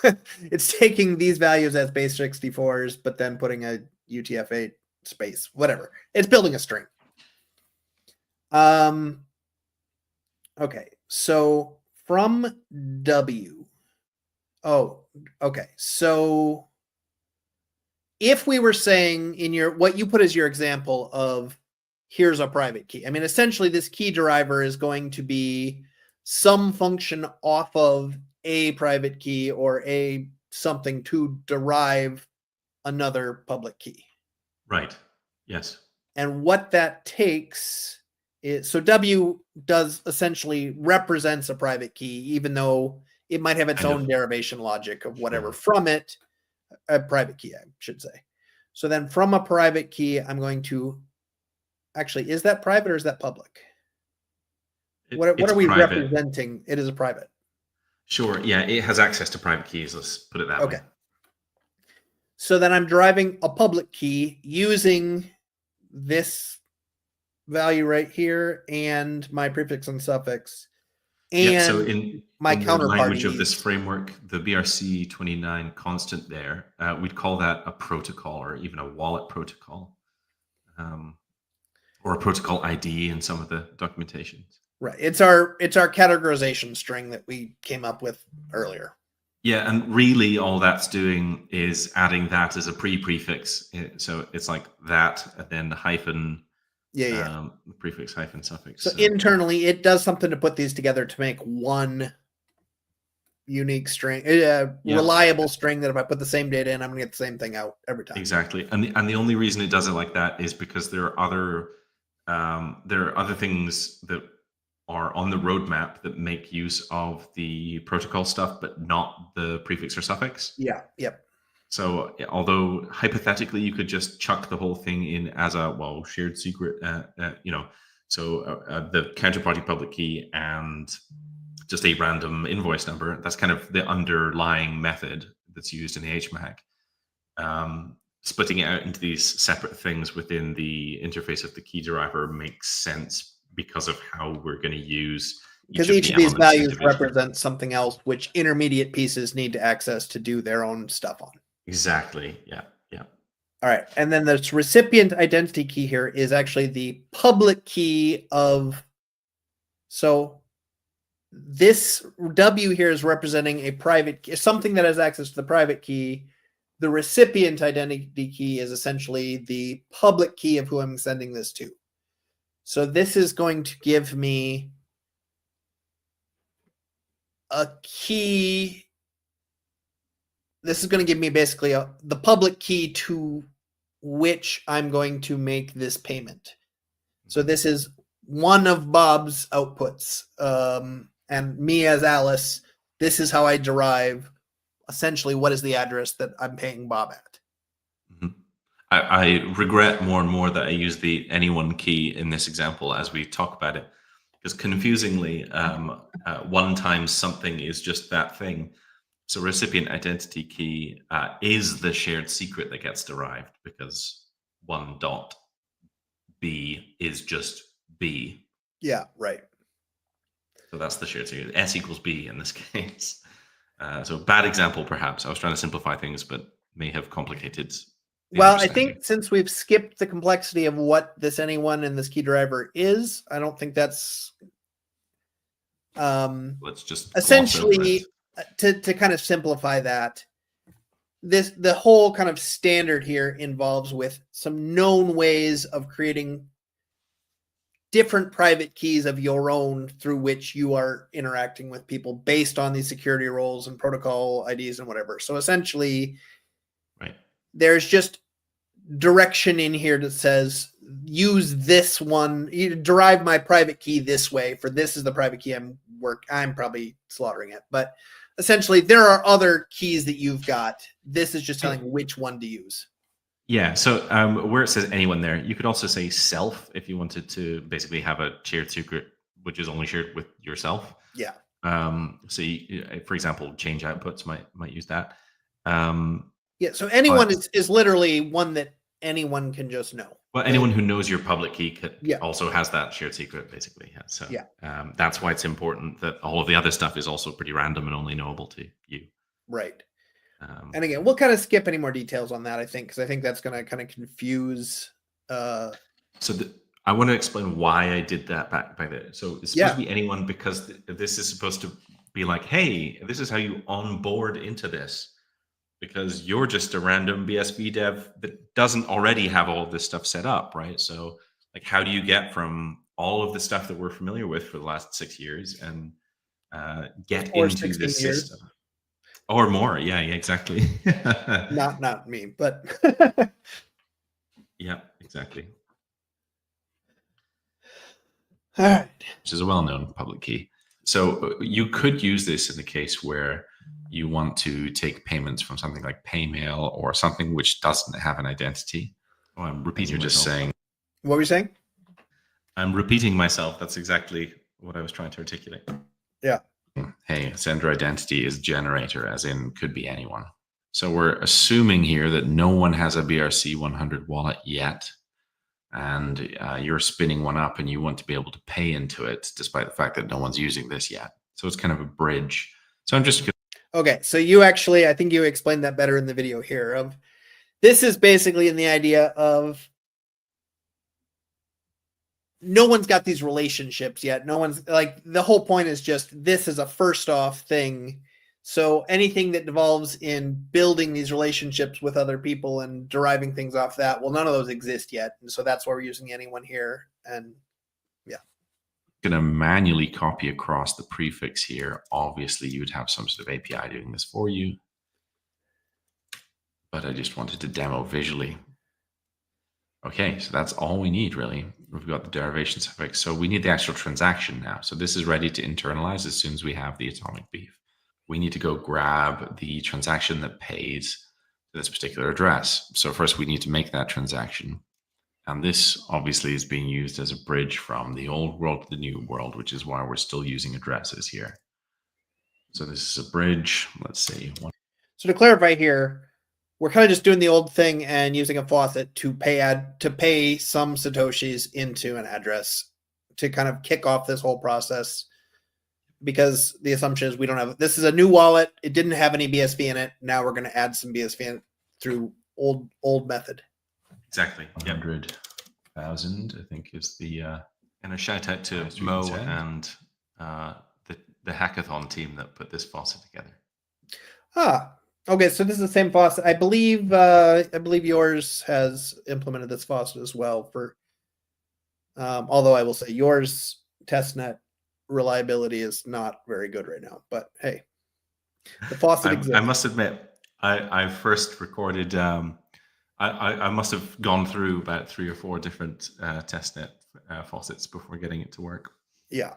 it's taking these values as base 64s, but then putting a UTF-8 space, whatever. It's building a string. Okay, so from W. Oh, okay. So if we were saying in what you put as your example of here's a private key, I mean, essentially this key deriver is going to be some function off of a private key or a something to derive another public key. Right. Yes. And what that takes is, so W does essentially represents a private key, even though it might have its own derivation logic of whatever from it, a private key, I should say. So then from a private key, I'm going to actually, is that private or is that public? What are we representing? It is a private. Sure. Yeah, it has access to private keys. Let's put it that way. Okay. So then I'm deriving a public key using this value right here and my prefix and suffix. And so in my counterparty the language of this framework, the BRC-29 constant there, we'd call that a protocol or even a wallet protocol, or a protocol ID in some of the documentations. Right. It's our categorization string that we came up with earlier. Yeah, and really all that's doing is adding that as a prefix. So it's like that and then the hyphen. The prefix hyphen suffix. So internally, it does something to put these together to make one unique string, reliable string that if I put the same data in, I'm going to get the same thing out every time. Exactly, and the only reason it does it like that is because there are other things that are on the roadmap that make use of the protocol stuff, but not the prefix or suffix. Yeah. Yep. So although hypothetically you could just chuck the whole thing in as a shared secret, the counterparty public key and just a random invoice number, that's kind of the underlying method that's used in the HMAC. Splitting it out into these separate things within the interface of the key deriver makes sense because of how we're going to use because each of these values represents something else which intermediate pieces need to access to do their own stuff on. Exactly. Yeah. All right. And then this recipient identity key here is actually the public key of. So this W here is representing a private key, something that has access to the private key. The recipient identity key is essentially the public key of who I'm sending this to. So this is going to give me a key this is going to give me basically the public key to which I'm going to make this payment. So this is one of Bob's outputs. And me as Alice, this is how I derive essentially what is the address that I'm paying Bob at. Mm-hmm. I regret more and more that I use the anyone key in this example as we talk about it, because confusingly, one times something is just that thing. So recipient identity key is the shared secret that gets derived, because 1.b is just b. Yeah, right. So that's the shared secret. S equals b in this case. So bad example, perhaps. I was trying to simplify things, but may have complicated. Well, I think since we've skipped the complexity of what this anyone and this key driver is, I don't think that's let's just essentially to kind of simplify that. The whole kind of standard here involves with some known ways of creating different private keys of your own through which you are interacting with people based on these security roles and protocol IDs and whatever. So essentially, right, there's just direction in here that says use this one, you derive my private key this way, for this is the private key I'm probably slaughtering it, but essentially there are other keys that you've got. This is just telling which one to use. Yeah, so where it says anyone there, you could also say self if you wanted to basically have a shared secret which is only shared with yourself. Yeah. So for example, change outputs might use that. Yeah, so anyone is literally one that anyone can just know. Well, anyone who knows your public key also has that shared secret, basically. Yeah. So that's why it's important that all of the other stuff is also pretty random and only knowable to you. Right. And again, we'll kind of skip any more details on that, I think, because I think that's going to kind of confuse. So I want to explain why I did that back there. So it's supposed to be anyone because this is supposed to be like, hey, this is how you onboard into this. Because you're just a random BSV dev that doesn't already have all of this stuff set up, right? So, like, how do you get from all of the stuff that we're familiar with for the last 6 years and get into this system? Or more, yeah, exactly. Not me, but yeah, exactly. All right. Which is a well-known public key. So you could use this in the case where you want to take payments from something like Paymail or something which doesn't have an identity. Oh, I'm repeating myself. What were you saying? I'm repeating myself. That's exactly what I was trying to articulate. Yeah. Hey, sender identity is generator, as in could be anyone. So we're assuming here that no one has a BRC-100 wallet yet. And you're spinning one up and you want to be able to pay into it despite the fact that no one's using this yet. So it's kind of a bridge. So I'm just... Okay, so you actually, I think you explained that better in the video here. Of this is basically in the idea of no one's got these relationships yet. No one's like, the whole point is just this is a first off thing. So anything that devolves in building these relationships with other people and deriving things off that, well, none of those exist yet. And so that's why we're using anyone here. And yeah. Going to manually copy across the prefix here. Obviously, you would have some sort of API doing this for you. But I just wanted to demo visually. Okay, so that's all we need, really. We've got the derivation suffix. So we need the actual transaction now. So this is ready to internalize as soon as we have the atomic beef. We need to go grab the transaction that pays to this particular address. So first we need to make that transaction. And this obviously is being used as a bridge from the old world to the new world, which is why we're still using addresses here. So this is a bridge. Let's see. So to clarify here, we're kind of just doing the old thing and using a faucet to pay some Satoshis into an address to kind of kick off this whole process. Because the assumption is we don't have, this is a new wallet. It didn't have any BSV in it. Now we're going to add some BSV in through old method. Exactly. 100,000, I think, is the... and a shout out to Mo and the hackathon team that put this faucet together. Okay. So this is the same faucet. I believe yours has implemented this faucet as well for, although I will say yours testnet reliability is not very good right now, but hey, the faucet exists. I must admit, I first recorded. I must have gone through about 3 or 4 different testnet faucets before getting it to work. Yeah.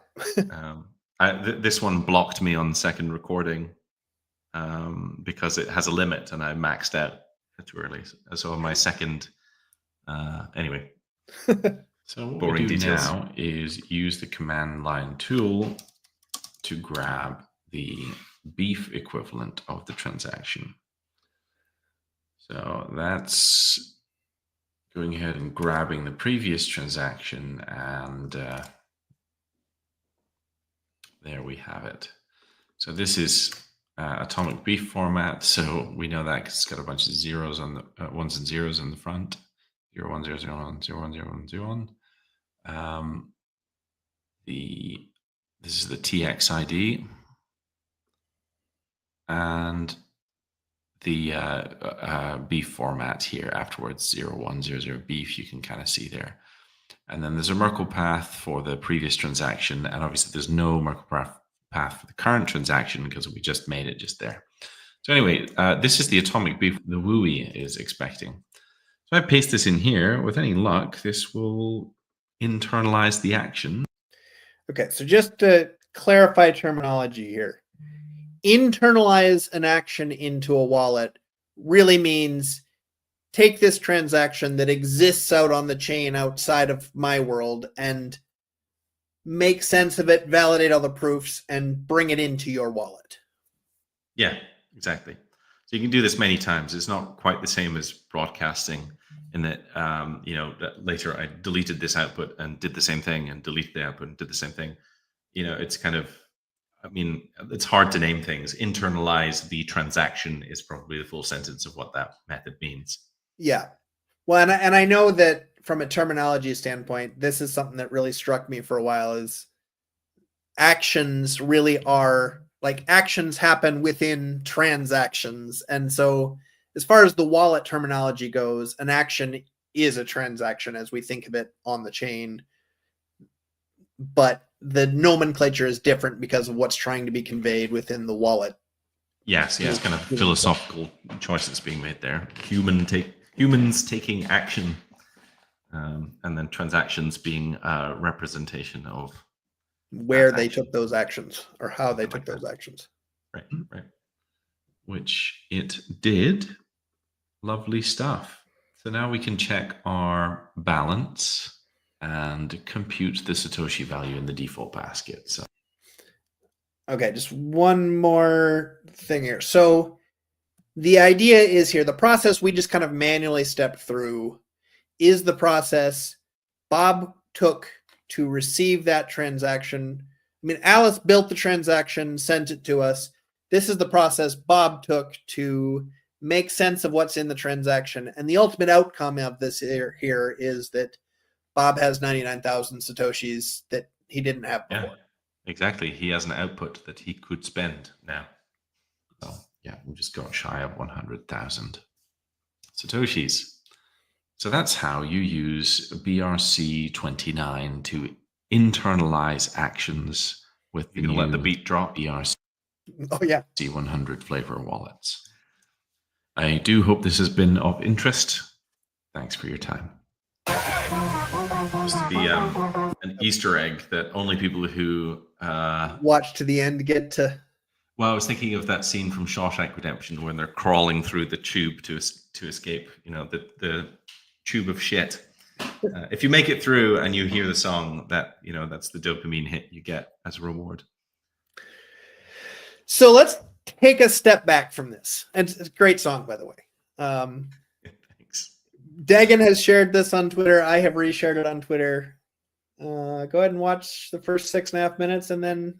This one blocked me on second recording because it has a limit, and I maxed out too early. So on my second, anyway. So what Boring we do details. now is use the command line tool to grab the beef equivalent of the transaction. So that's going ahead and grabbing the previous transaction, and there we have it. So this is atomic beef format, so we know that 'cause it's got a bunch of zeros on the ones and zeros on the front. 0, 1, 0, 0, 1, 0, 1, 0, 1, 0, 1. This is the TX ID, and the beef format here afterwards, 0, 1, 0, 0 beef, you can kind of see there. And then there's a Merkle path for the previous transaction, and obviously there's no Merkle path for the current transaction because we just made it just there. So anyway, this is the atomic beef the WUI is expecting. So I paste this in here. With any luck, this will internalize the action. Okay, so just to clarify terminology here, internalize an action into a wallet really means take this transaction that exists out on the chain outside of my world and make sense of it, validate all the proofs, and bring it into your wallet. Yeah, exactly. So you can do this many times. It's not quite the same as broadcasting in that, that later I deleted this output and did the same thing, and deleted the output and did the same thing. It's kind of, it's hard to name things. Internalize the transaction is probably the full sentence of what that method means. Yeah. Well, and I know that from a terminology standpoint, this is something that really struck me for a while is actions really are like actions happen within transactions. And so as far as the wallet terminology goes, an action is a transaction as we think of it on the chain. But the nomenclature is different because of what's trying to be conveyed within the wallet. Yes, it's kind of philosophical choices being made there. Humans taking action, and then transactions being a representation of where they took those actions or how they took those actions. Right. Which it did. Lovely stuff. So now we can check our balance and compute the Satoshi value in the default basket. So, okay, just one more thing here. So the idea is here, the process we just kind of manually stepped through is the process Bob took to receive that transaction. Alice built the transaction, sent it to us. This is the process Bob took to make sense of what's in the transaction. And the ultimate outcome of this here is that Bob has 99,000 Satoshis that he didn't have before. Yeah, exactly. He has an output that he could spend now. So, yeah, we just got shy of 100,000 Satoshis. So that's how you use BRC-29 to internalize actions with You can let the beat drop. BRC-100 flavor wallets. I do hope this has been of interest. Thanks for your time. Just to be an Easter egg that only people who watch to the end get to. Well, I was thinking of that scene from Shawshank Redemption when they're crawling through the tube to escape. The tube of shit. If you make it through and you hear the song, that's the dopamine hit you get as a reward. So let's take a step back from this. And it's a great song, by the way. Thanks. Deggen has shared this on Twitter. I have reshared it on Twitter. Go ahead and watch the first 6.5 minutes and then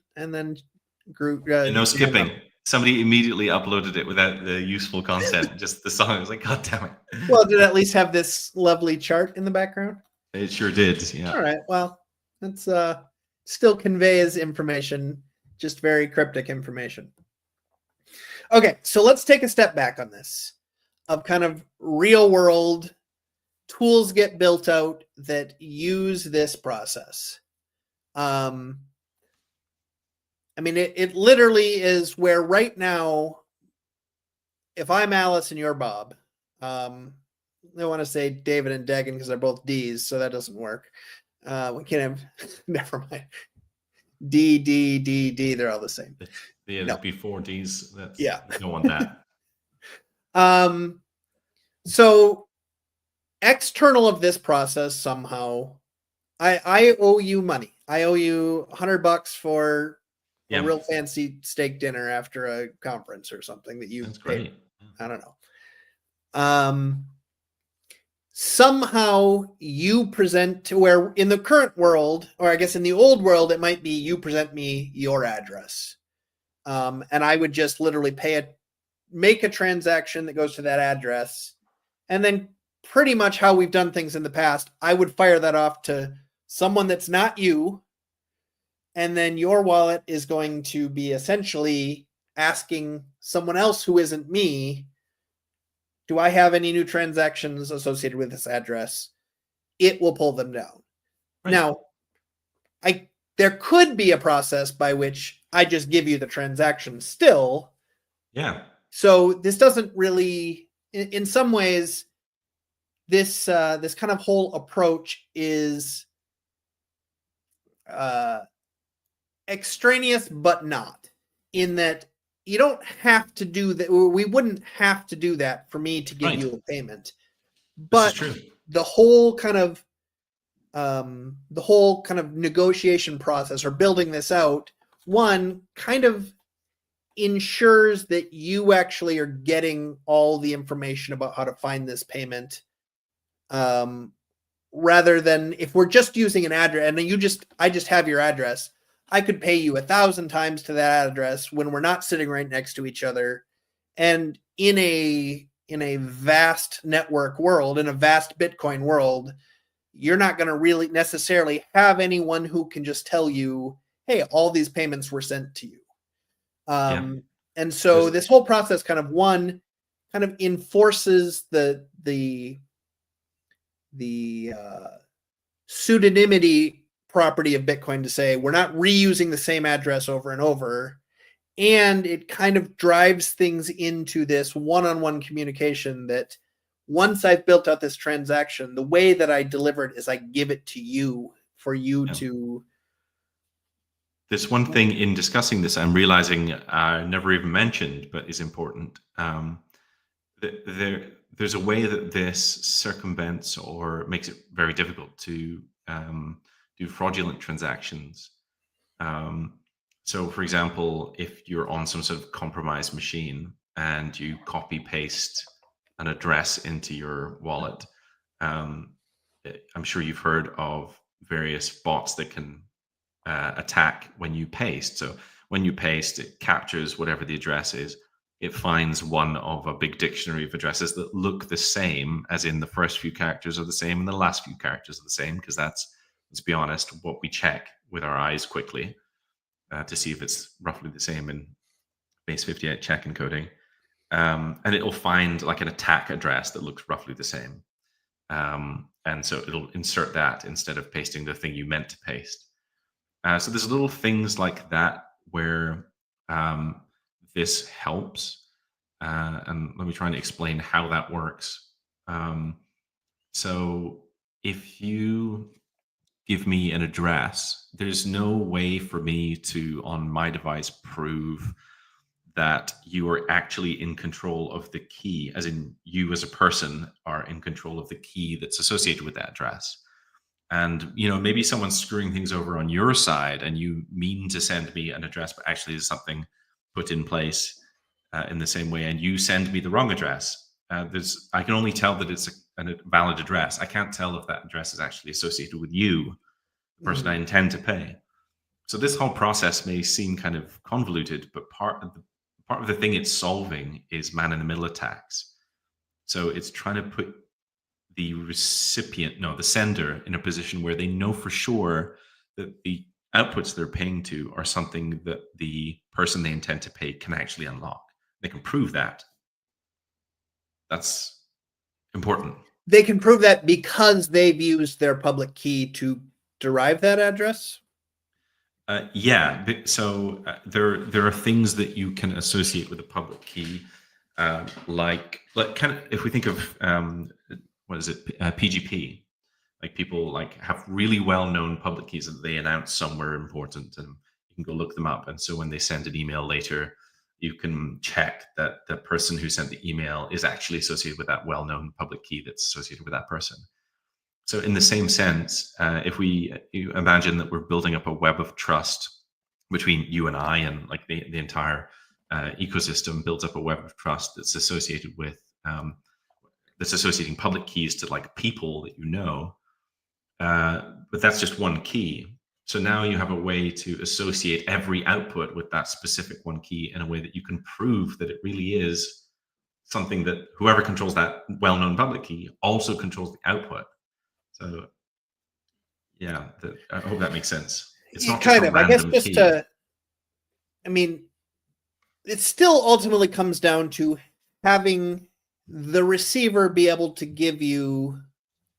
group. No skipping. Somebody immediately uploaded it without the useful content, just the song. I was like, God damn it. Well, did it at least have this lovely chart in the background? It sure did, yeah. All right, well, that's still conveys information, just very cryptic information. Okay, so let's take a step back on this of kind of real world tools get built out that use this process. It literally is where right now if I'm Alice and you're Bob, I want to say David and Deggen because they're both D's, so that doesn't work. We can't have, never mind. D, D, D, D, they're all the same. Yeah, No. before D's. That's, Yeah. we don't want that. So external of this process, somehow, I owe you money. I owe you $100 for a real fancy steak dinner after a conference or something that you That's paid. great. I don't know. Somehow you present to where in the current world, or I guess in the old world, it might be you present me your address. And I would just literally make a transaction that goes to that address. And then pretty much how we've done things in the past, I would fire that off to someone that's not you. And then your wallet is going to be essentially asking someone else who isn't me, do I have any new transactions associated with this address? It will pull them down. Right. Now, there could be a process by which I just give you the transaction still. Yeah. So this doesn't really, in some ways, this kind of whole approach is extraneous, but not, in that you don't have to do that. We wouldn't have to do that for me to give you a payment. But the whole kind of negotiation process or building this out, one kind of ensures that you actually are getting all the information about how to find this payment, rather than if we're just using an address and I just have your address. I could pay you 1,000 times to that address when we're not sitting right next to each other. And in a vast network world, in a vast Bitcoin world, you're not going to really necessarily have anyone who can just tell you, hey, all these payments were sent to you. And so this whole process kind of enforces the pseudonymity property of Bitcoin to say we're not reusing the same address over and over, and it kind of drives things into this one-on-one communication that once I've built out this transaction, the way that I deliver it is I give it to you for you to. There's one thing in discussing this I'm realizing I never even mentioned, but is important. There's a way that this circumvents or makes it very difficult to do fraudulent transactions. So, for example, if you're on some sort of compromised machine and you copy paste an address into your wallet, I'm sure you've heard of various bots that can attack when you paste. So when you paste, it captures whatever the address is. It finds one of a big dictionary of addresses that look the same, as in the first few characters are the same and the last few characters are the same, because that's, let's be honest, what we check with our eyes quickly to see if it's roughly the same in base 58 check encoding. And it'll find like an attack address that looks roughly the same. And so it'll insert that instead of pasting the thing you meant to paste. So there's little things like that where this helps. And let me try and explain how that works. So if you give me an address, there's no way for me to, on my device, prove that you are actually in control of the key, as in you as a person are in control of the key that's associated with that address. And, you know, maybe someone's screwing things over on your side and you mean to send me an address, but actually there's something put in place in the same way, and you send me the wrong address. I can only tell that it's a valid address. I can't tell if that address is actually associated with you, the person I intend to pay. So this whole process may seem kind of convoluted, but part of the thing it's solving is man-in-the-middle attacks. So it's trying to put the sender in a position where they know for sure that the outputs they're paying to are something that the person they intend to pay can actually unlock. They can prove that. That's important. They can prove that because they've used their public key to derive that address? Yeah. So there are things that you can associate with a public key. like kind of if we think of what is it, PGP, like people like have really well-known public keys that they announce somewhere important, and you can go look them up. And so when they send an email later, you can check that the person who sent the email is actually associated with that well-known public key that's associated with that person. So in the same sense, if you imagine that we're building up a web of trust between you and I, and like the entire ecosystem builds up a web of trust that's associated with that's associating public keys to like people that you know, but that's just one key. So now you have a way to associate every output with that specific one key in a way that you can prove that it really is something that whoever controls that well-known public key also controls the output. So yeah, I hope that makes sense. It's not kind just of, a I guess, random just key. to, I mean, it still ultimately comes down to having the receiver be able to give you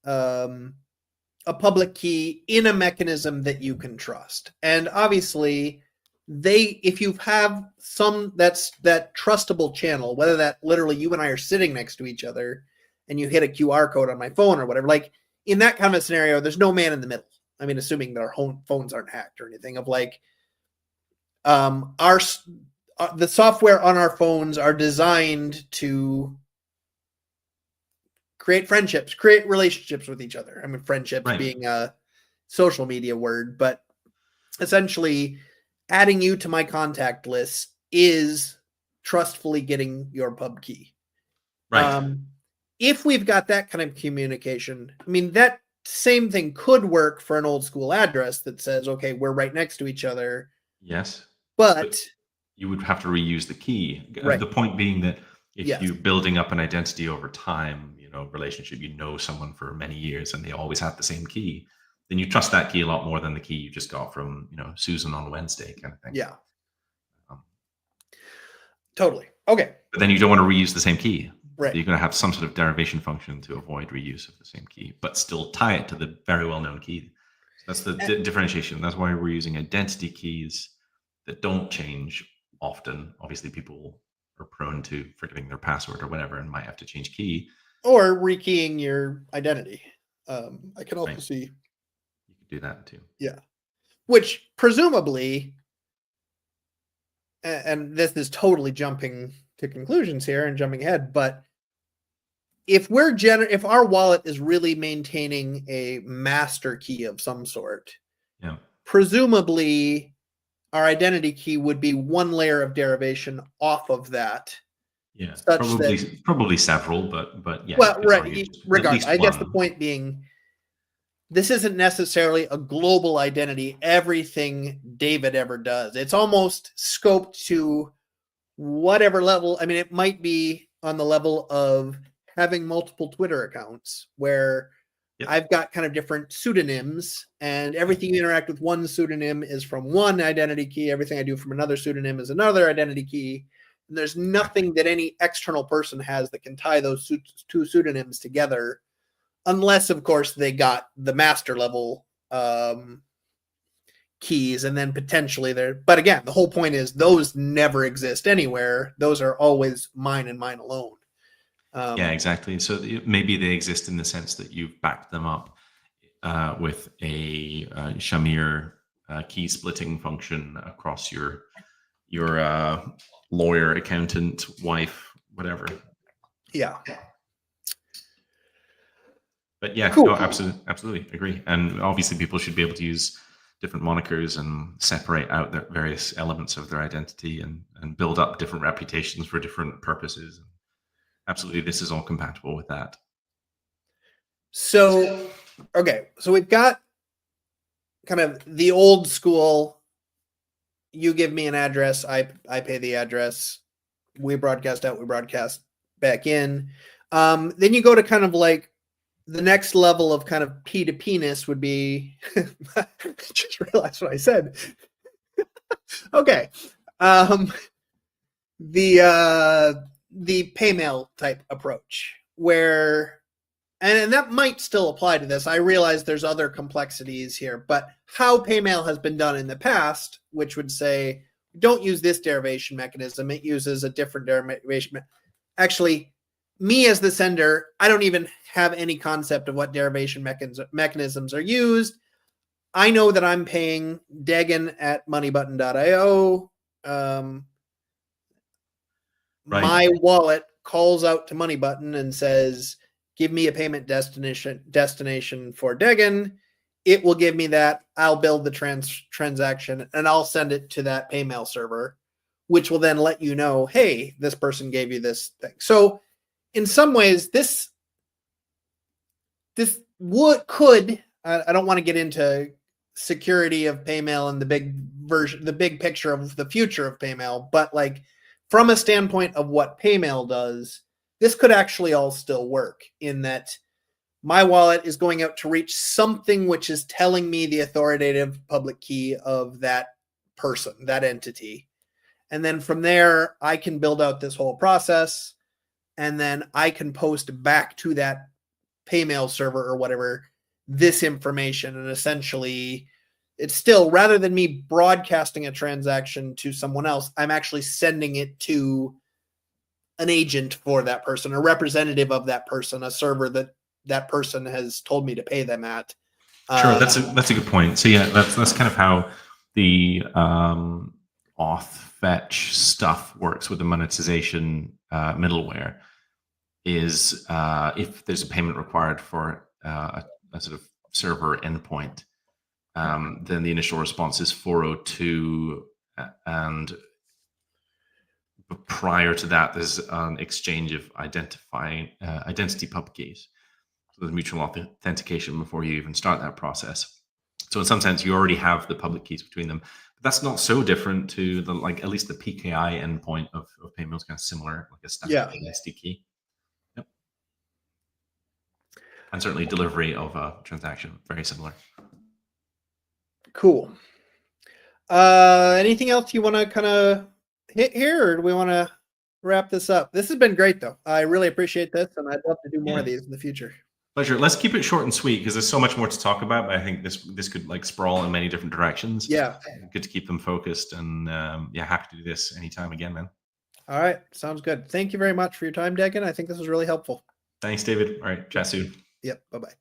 a public key in a mechanism that you can trust. And obviously, if you have that trustable channel, whether that literally you and I are sitting next to each other and you hit a QR code on my phone or whatever, like in that kind of scenario, there's no man in the middle. I mean, assuming that our phones aren't hacked or anything, of like, the software on our phones are designed to create friendships, create relationships with each other. I mean, friendships Right. being a social media word, but essentially adding you to my contact list is trustfully getting your pub key. Right. If we've got that kind of communication, I mean, that same thing could work for an old school address that says, okay, we're right next to each other. Yes. But you would have to reuse the key. Right. The point being that if Yes. you're building up an identity over time, relationship, someone for many years and they always have the same key, then you trust that key a lot more than the key you just got from, Susan on Wednesday kind of thing. Yeah. Totally. Okay. But then you don't want to reuse the same key. Right. So you're going to have some sort of derivation function to avoid reuse of the same key, but still tie it to the very well-known key. So that's the differentiation. That's why we're using identity keys that don't change often. Obviously, people are prone to forgetting their password or whatever and might have to change key. Or rekeying your identity. I can also see. You could do that too. Yeah. Which presumably, and this is totally jumping to conclusions here and jumping ahead, but if our wallet is really maintaining a master key of some sort, yeah, presumably our identity key would be one layer of derivation off of that. Yeah, probably several, but yeah. Well, right. Regardless, I guess the point being, this isn't necessarily a global identity. Everything David ever does, it's almost scoped to whatever level. I mean, it might be on the level of having multiple Twitter accounts where I've got kind of different pseudonyms, and everything you interact with one pseudonym is from one identity key. Everything I do from another pseudonym is another identity key. And there's nothing that any external person has that can tie those two pseudonyms together, unless, of course, they got the master level keys, and then potentially there. But again, the whole point is those never exist anywhere. Those are always mine and mine alone. Yeah, exactly. So maybe they exist in the sense that you've backed them up with a Shamir key splitting function across your lawyer, accountant, wife, whatever. Yeah. But yeah, cool. No, absolutely agree. And obviously people should be able to use different monikers and separate out the various elements of their identity and build up different reputations for different purposes. Absolutely, this is all compatible with that. So, okay, so we've got kind of the old school, you give me an address, I pay the address, we broadcast out, we broadcast back in. Then you go to kind of like the next level of kind of P2P-ness would be, I just realized what I said. Okay. The paymail type approach where, and that might still apply to this. I realize there's other complexities here, but how paymail has been done in the past, which would say, don't use this derivation mechanism. It uses a different derivation. actually, me as the sender, I don't even have any concept of what derivation mechanisms are used. I know that I'm paying Deggen at moneybutton.io. Right. My wallet calls out to Moneybutton and says, give me a payment destination for Deggen. It will give me that. I'll build the transaction and I'll send it to that PayMail server, which will then let you know, hey, this person gave you this thing. So in some ways, this could, I don't want to get into security of PayMail and the big picture of the future of PayMail, but like from a standpoint of what PayMail does, this could actually all still work in that my wallet is going out to reach something which is telling me the authoritative public key of that person, that entity. And then from there, I can build out this whole process, and then I can post back to that PayMail server or whatever this information. And essentially, it's still, rather than me broadcasting a transaction to someone else, I'm actually sending it to an agent for that person, a representative of that person, a server that person has told me to pay them at. Sure, that's a good point. So yeah, that's kind of how the auth fetch stuff works with the monetization middleware. Is if there's a payment required for a sort of server endpoint, then the initial response is 402, and prior to that, there's an exchange of identity pub keys. So there's mutual authentication before you even start that process. So in some sense, you already have the public keys between them. But that's not so different to the at least the PKI endpoint of PayMail is kind of similar, like a static SD key. Yep. And certainly delivery of a transaction, very similar. Cool. Anything else you want to kind of hit here, or do we want to wrap this up? This has been great, though. I really appreciate this, and I'd love to do more of these in the future. Pleasure. Let's keep it short and sweet because there's so much more to talk about. But I think this could like sprawl in many different directions. Yeah. Good to keep them focused, and yeah, happy to do this anytime again, man. All right. Sounds good. Thank you very much for your time, Deggen. I think this was really helpful. Thanks, David. All right. Chat soon. Yep. Bye-bye.